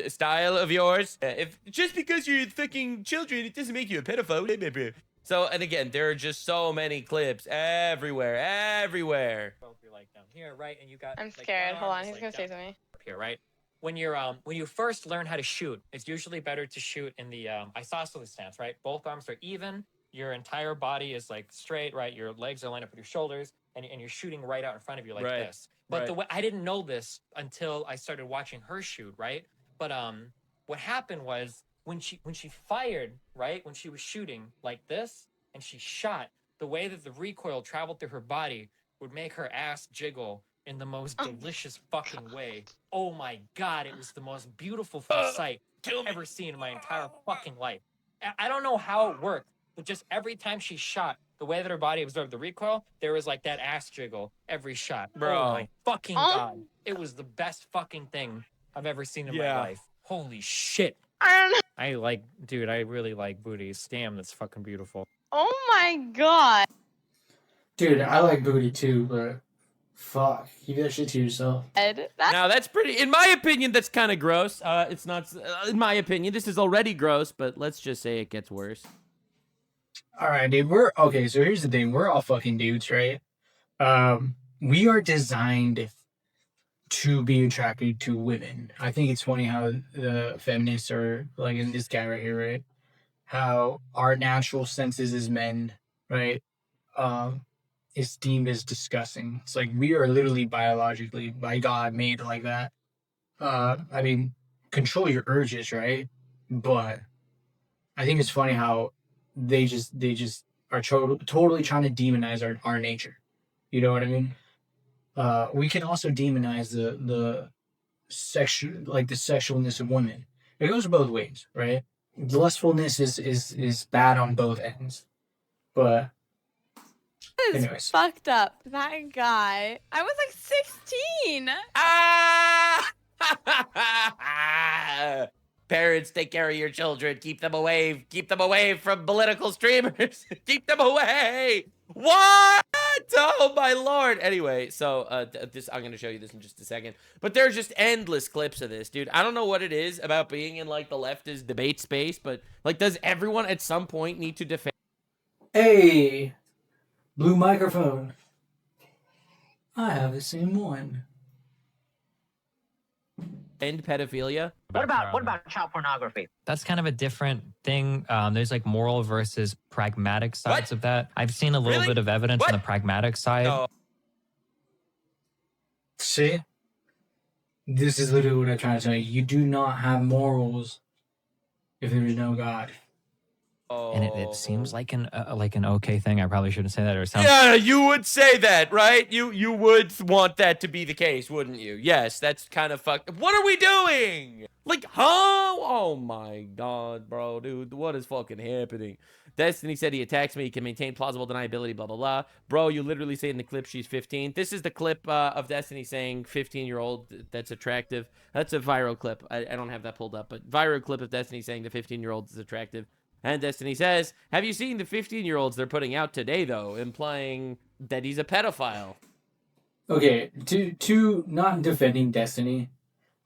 style of yours. If just because you're fucking children, it doesn't make you a pedophile. So, and again, there are just so many clips everywhere. You're like down here, right? And you got. I'm like, scared. Hold on, arms, he's like, gonna say down something. up here, right? When you first learn how to shoot, it's usually better to shoot in the isosceles stance, right? Both arms are even. Your entire body is like straight, right? Your legs are lined up with your shoulders, and you're shooting right out in front of you like Right. this. But the way I didn't know this until I started watching her shoot, right? But what happened was when she fired, right? When she was shooting like this and she shot, the way that the recoil traveled through her body would make her ass jiggle in the most delicious fucking way. Oh my God, it was the most beautiful sight I've ever seen in my entire fucking life. I don't know how it worked, but just every time she shot, the way that her body absorbed the recoil, there was like that ass jiggle every shot. Bro. Oh my fucking God. It was the best fucking thing I've ever seen in my life. Holy shit. Dude, I really like booties. Damn, that's fucking beautiful. Oh my God. Dude, I like booty too, but fuck, keep that shit to yourself. Now that's pretty. In my opinion, that's kind of gross. It's not. In my opinion, this is already gross, but let's just say it gets worse. All right, dude. Okay. So here's the thing: we're all fucking dudes, right? We are designed to be attracted to women. I think it's funny how the feminists are like in this guy right here, right? How our natural senses as men, right? is deemed as disgusting. It's like we are literally biologically by God made like that. I mean, control your urges, right? But I think it's funny how they just are totally trying to demonize our nature. You know what I mean? We can also demonize the the sexualness of women. It goes both ways, right? Lustfulness is bad on both ends. But That is anyways. fucked up. That guy. I was like 16. Ah! Parents, take care of your children. Keep them away. Keep them away from political streamers. Keep them away. What? Oh my lord. Anyway, so this I'm gonna show you this in just a second. But there's just endless clips of this, dude. I don't know what it is about being in like the leftist debate space, but like, does everyone at some point need to defend? Hey, blue microphone. I have the same one. End pedophilia? What about child pornography? That's kind of a different thing. There's like moral versus pragmatic sides of that. I've seen a little bit of evidence on the pragmatic side. No. See? This is literally what I'm trying to tell you. You do not have morals if there is no God. And it seems like an okay thing. I probably shouldn't say that or something. Yeah, you would say that, right? You would want that to be the case, wouldn't you? Yes, that's kind of fucked. What are we doing? Like, huh? Oh my god, bro, dude, what is fucking happening? Destiny said he attacks me, he can maintain plausible deniability, blah, blah, blah. Bro, you literally say in the clip she's 15. This is the clip of Destiny saying 15-year-old, that's attractive. That's a viral clip. I don't have that pulled up, but viral clip of Destiny saying the 15-year-old is attractive. And Destiny says, have you seen the 15-year-olds they're putting out today, though, implying that he's a pedophile? Okay, to not defending Destiny,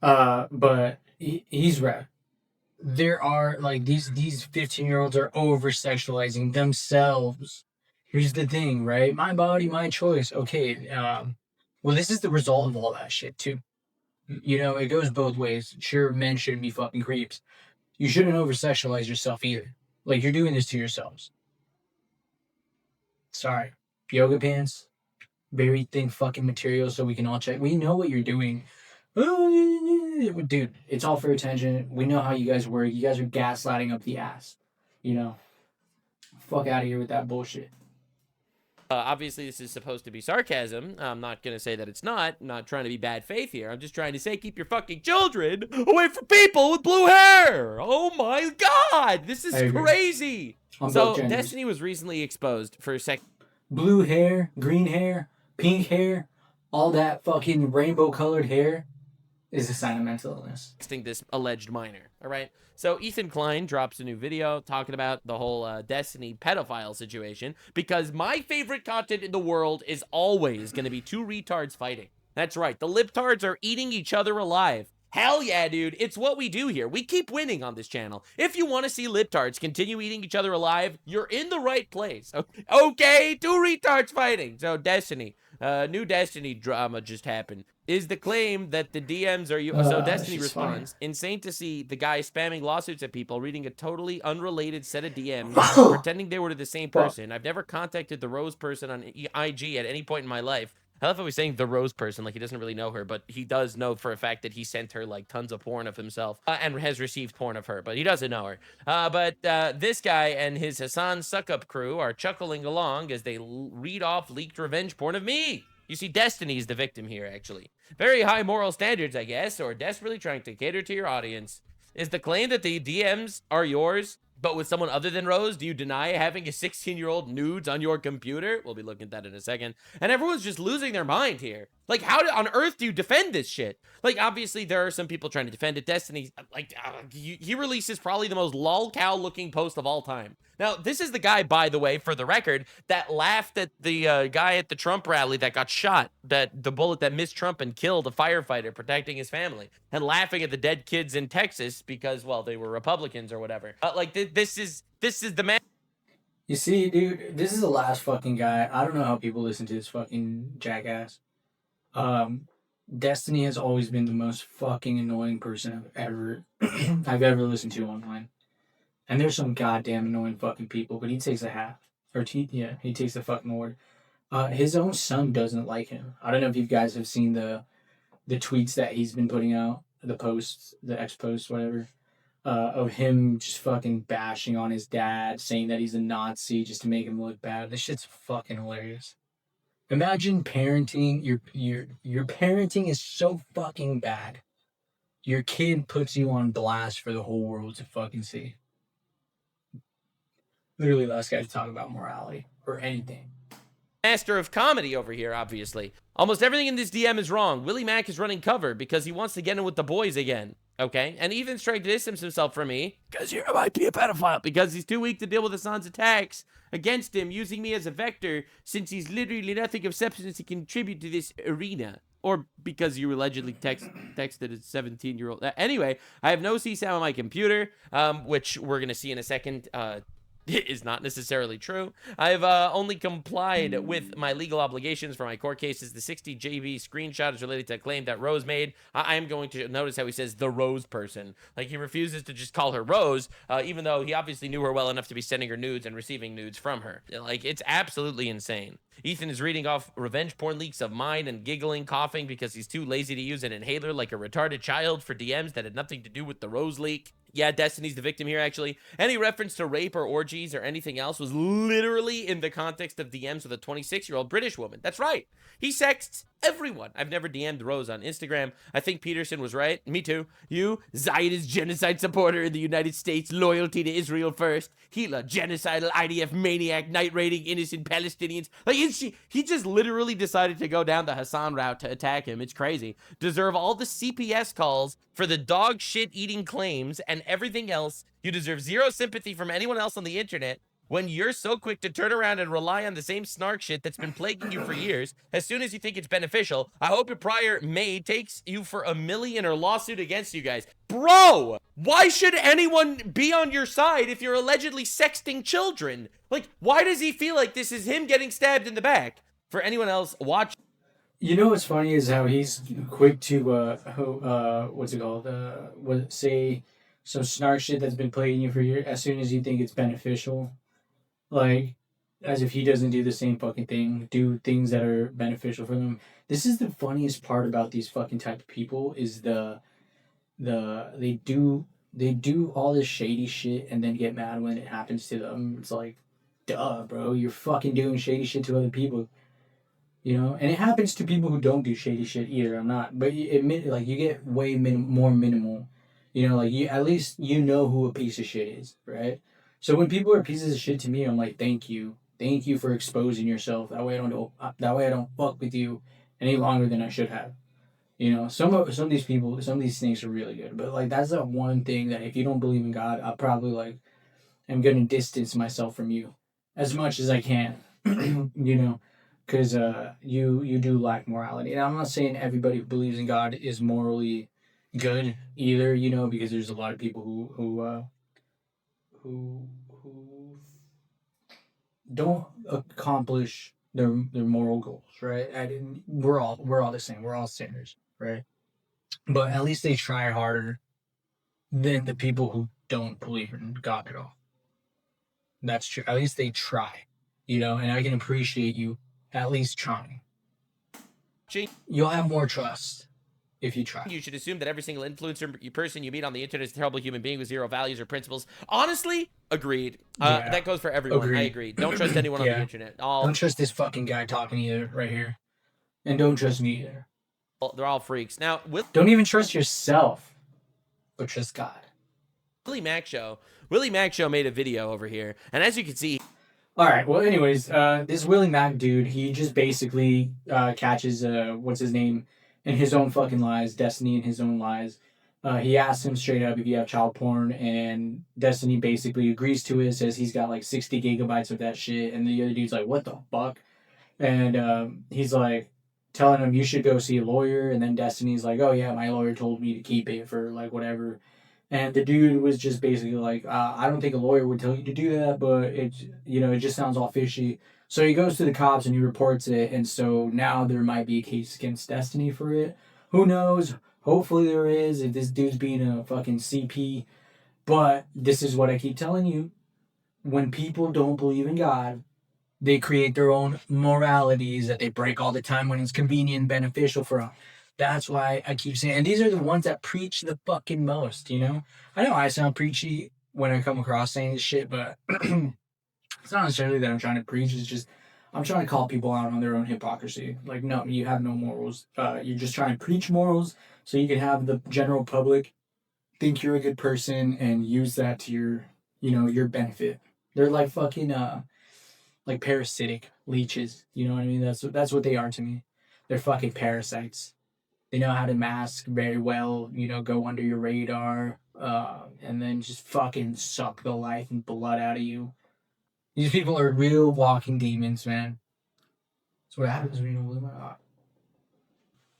but he's right. There are, like, these 15-year-olds are over-sexualizing themselves. Here's the thing, right? My body, my choice. Okay, well, this is the result of all that shit, too. You know, it goes both ways. Sure, men shouldn't be fucking creeps. You shouldn't over-sexualize yourself either. Like, you're doing this to yourselves. Sorry. Yoga pants. Very thin fucking material so we can all check. We know what you're doing. Dude, it's all for attention. We know how you guys work. You guys are gaslighting up the ass. You know? Fuck out of here with that bullshit. Obviously, this is supposed to be sarcasm. I'm not going to say that it's not. I'm not trying to be bad faith here. I'm just trying to say keep your fucking children away from people with blue hair. Oh my god. This is crazy. So, Destiny was recently exposed for blue hair, green hair, pink hair, all that fucking rainbow-colored hair is a sign of mental illness. This alleged minor, all right? So Ethan Klein drops a new video talking about the whole Destiny pedophile situation because my favorite content in the world is always going to be two retards fighting. That's right. The libtards are eating each other alive. Hell yeah, dude. It's what we do here. We keep winning on this channel. If you want to see libtards continue eating each other alive, you're in the right place. Okay, two retards fighting. So Destiny. New Destiny drama just happened. Is the claim that the DMs are you? So Destiny responds, funny. Insane to see the guy spamming lawsuits at people, reading a totally unrelated set of DMs, pretending they were the same person. I've never contacted the Rose person on IG at any point in my life. I love how he's saying the Rose person, like he doesn't really know her, but he does know for a fact that he sent her like tons of porn of himself and has received porn of her, but he doesn't know her. But this guy and his Hassan Suckup crew are chuckling along as they read off leaked revenge porn of me. You see, Destiny is the victim here, actually. Very high moral standards, I guess, or desperately trying to cater to your audience. Is the claim that the DMs are yours, but with someone other than Rose? Do you deny having a 16-year-old nudes on your computer? We'll be looking at that in a second. And everyone's just losing their mind here. Like, how on earth do you defend this shit? Like, obviously, there are some people trying to defend it. Destiny, like, he releases probably the most lolcow-looking post of all time. Now, this is the guy, by the way, for the record, that laughed at the guy at the Trump rally that got shot, that the bullet that missed Trump and killed a firefighter protecting his family, and laughing at the dead kids in Texas because, well, they were Republicans or whatever. Like, this is the man. You see, dude, this is the last fucking guy. I don't know how people listen to this fucking jackass. Destiny has always been the most fucking annoying person I've ever listened to online. And there's some goddamn annoying fucking people, but he takes a half. He takes the fucking word. His own son doesn't like him. I don't know if you guys have seen the tweets that he's been putting out, the posts, the X posts, whatever, of him just fucking bashing on his dad, saying that he's a Nazi just to make him look bad. This shit's fucking hilarious. Imagine parenting. Your parenting is so fucking bad. Your kid puts you on blast for the whole world to fucking see. Literally, last guy to talk about morality or anything. Master of comedy over here, obviously. Almost everything in this DM is wrong. Willie Mack is running cover because he wants to get in with the boys again. Okay? And Ethan's trying to distance himself from me because you might be a pedophile. Because he's too weak to deal with Hassan's attacks against him, using me as a vector since he's literally nothing of substance to contribute to this arena. Or because you allegedly texted a 17-year-old. Anyway, I have no CSAM on my computer, which we're going to see in a second. Is not necessarily true. I've only complied with my legal obligations for my court cases. The 60 JB screenshot is related to a claim that Rose made. I am going to notice how he says the Rose person. Like, he refuses to just call her Rose, even though he obviously knew her well enough to be sending her nudes and receiving nudes from her. Like, it's absolutely insane. Ethan is reading off revenge porn leaks of mine and giggling, coughing because he's too lazy to use an inhaler like a retarded child for DMs that had nothing to do with the Rose leak. Yeah, Destiny's the victim here, actually. Any reference to rape or orgies or anything else was literally in the context of DMs with a 26-year-old British woman. That's right. He sexts everyone. I've never DM'd Rose on Instagram. I think Peterson was right. Me too. You, Zionist genocide supporter in the United States, loyalty to Israel first. Hila, genocidal IDF maniac, night raiding innocent Palestinians. Like, he just literally decided to go down the Hassan route to attack him. It's crazy. Deserve all the CPS calls for the dog shit eating claims and everything else. You deserve zero sympathy from anyone else on the internet when you're so quick to turn around and rely on the same snark shit that's been plaguing you for years. As soon as you think it's beneficial, I hope your prior maid takes you for $1 million or lawsuit against you guys. Bro, why should anyone be on your side if you're allegedly sexting children? Like, why does he feel like this is him getting stabbed in the back? For anyone else watching. You know what's funny is how he's quick to what's it called? Say some snark shit that's been plaguing you for years. As soon as you think it's beneficial, like as if he doesn't do the same fucking thing, do things that are beneficial for them. This is the funniest part about these fucking type of people is they do all this shady shit and then get mad when it happens to them. It's like, duh, bro, you're fucking doing shady shit to other people. You know, and it happens to people who don't do shady shit either. I'm not, but you admit, like, you get way more minimal. You know, like, you at least you know who a piece of shit is, right? So when people are pieces of shit to me, I'm like, thank you for exposing yourself. That way I don't fuck with you any longer than I should have. You know, some of these people, some of these snakes are really good, but like that's the one thing that if you don't believe in God, I probably like am gonna distance myself from you as much as I can. You know. Because you do lack morality. And I'm not saying everybody who believes in God is morally good either, you know, because there's a lot of people who don't accomplish their moral goals, right? We're all the same. We're all sinners, right? But at least they try harder than the people who don't believe in God at all. That's true. At least they try, you know, and I can appreciate you at least trying. You'll have more trust if you try. You should assume that every single influencer person you meet on the internet is a terrible human being with zero values or principles. Honestly, agreed. Yeah. That goes for everyone. Agreed. I agree. Don't trust anyone on the internet. Don't trust this fucking guy talking either right here. And don't trust me either. They're all freaks. Now, don't even trust yourself, but trust God. Willie Mack Show made a video over here. And as you can see... All right. Well, anyways, this Willie Mack dude, he just basically catches what's his name in his own fucking lies, Destiny in his own lies. He asks him straight up if you have child porn, and Destiny basically agrees to it. Says he's got like 60 gigabytes of that shit, and the other dude's like, "What the fuck?" And he's like telling him you should go see a lawyer, and then Destiny's like, "Oh yeah, my lawyer told me to keep it for like whatever." And the dude was just basically like, I don't think a lawyer would tell you to do that, but it just sounds all fishy. So he goes to the cops and he reports it. And so now there might be a case against Destiny for it. Who knows? Hopefully there is, if this dude's being a fucking CP. But this is what I keep telling you. When people don't believe in God, They create their own moralities that they break all the time when it's convenient and beneficial for them. That's why I keep saying, and these are the ones that preach the fucking most, you know? I know I sound preachy when I come across saying this shit, but it's not necessarily that I'm trying to preach. It's just I'm trying to call people out on their own hypocrisy. Like, no, you have no morals. You're just trying to preach morals so you can have the general public think you're a good person and use that to your benefit. They're like fucking like parasitic leeches. You know what I mean? That's what they are to me. They're fucking parasites. They know how to mask very well. Go under your radar, and then just fucking suck the life and blood out of you. These people are real walking demons, man. That's what happens when you don't live my life.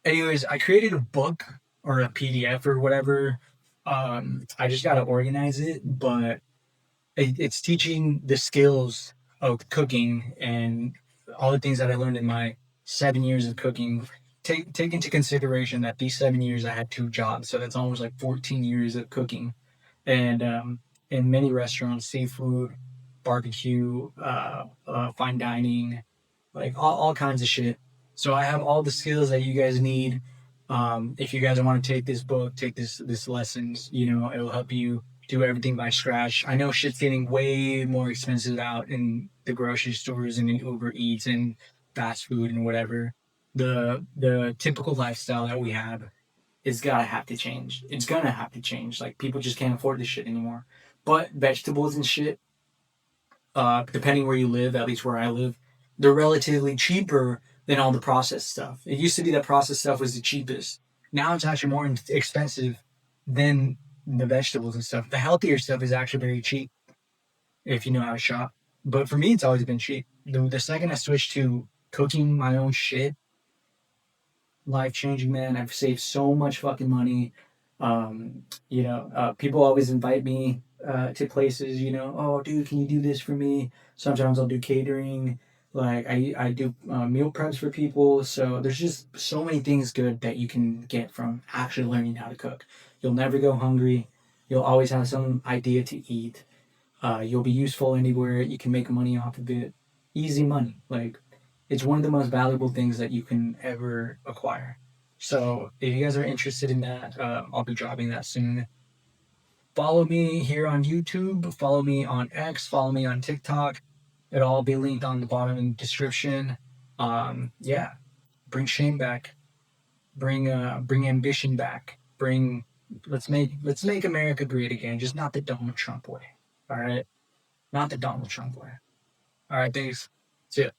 Anyways, I created a book or a PDF or whatever. I just gotta organize it, but it's teaching the skills of cooking and all the things that I learned in my 7 years of cooking. Take into consideration that these 7 years I had 2 jobs, so that's almost like 14 years of cooking, and in many restaurants, seafood, barbecue, fine dining, like all kinds of shit. So I have all the skills that you guys need. If you guys want to take this book, take this lessons, it'll help you do everything by scratch. I know shit's getting way more expensive out in the grocery stores and in Uber Eats and fast food and whatever. The typical lifestyle that we have is gotta have to change. It's gonna have to change. Like, people just can't afford this shit anymore. But vegetables and shit, depending where you live, at least where I live, they're relatively cheaper than all the processed stuff. It used to be that processed stuff was the cheapest. Now it's actually more expensive than the vegetables and stuff. The healthier stuff is actually very cheap if you know how to shop. But for me, it's always been cheap. The second I switched to cooking my own shit, life changing, man. I've saved so much fucking money. People always invite me to places. Oh, dude, can you do this for me? Sometimes I'll do catering. Like, I do meal preps for people. So there's just so many things good that you can get from actually learning how to cook. You'll never go hungry. You'll always have some idea to eat. You'll be useful anywhere. You can make money off of it. Easy money. Like, it's one of the most valuable things that you can ever acquire. So if you guys are interested in that, I'll be dropping that soon. Follow me here on YouTube. Follow me on X. Follow me on TikTok. It'll all be linked on the bottom in the description. Yeah, bring shame back. Bring ambition back. Let's make America great again. Just not the Donald Trump way. All right, not the Donald Trump way. All right, thanks. See ya.